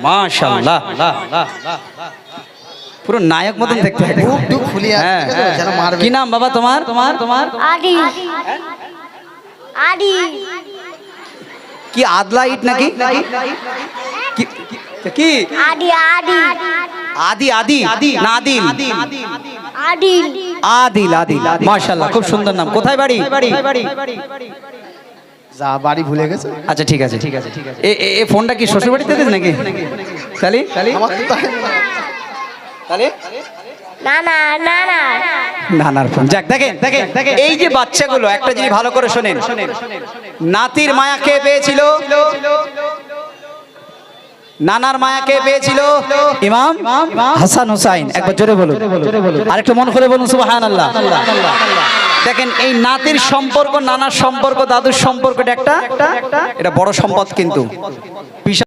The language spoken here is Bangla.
মাশাআল্লাহ, পুরো নায়ক মতন দেখতে হয়। কি নাম বাবা তোমার? আদি আদি কি আদলা ইট নাকি? কি আদি আদি আদি আদি না আদিল? আদিল আদিল আদিল, মাশাআল্লাহ, খুব সুন্দর নাম। কোথায় বাড়ি? যা বাড়ি ভুলে গেছে। আচ্ছা ঠিক আছে। এ ফোনটা কি শ্বশুর বাড়িতে দিস নাকি? তালি আমার তো তাই মনে হয়। তালি না না না না নানার ফোন। যাক, দেখেন এই যে বাচ্চাগুলো, একটা জিনিস ভালো করে শোনেন। নাতির মায়া কে পেয়েছিল? নানার মায়া কে পেয়েছিল? ইমাম হাসান হুসাইন। একবার জোরে বলুন, আরেকটু মন করে বলুন সুবহানাল্লাহ। দেখেন এই নাতির সম্পর্ক, নানার সম্পর্ক, দাদুর সম্পর্কটা একটা, এটা বড় সম্পদ কিন্তু।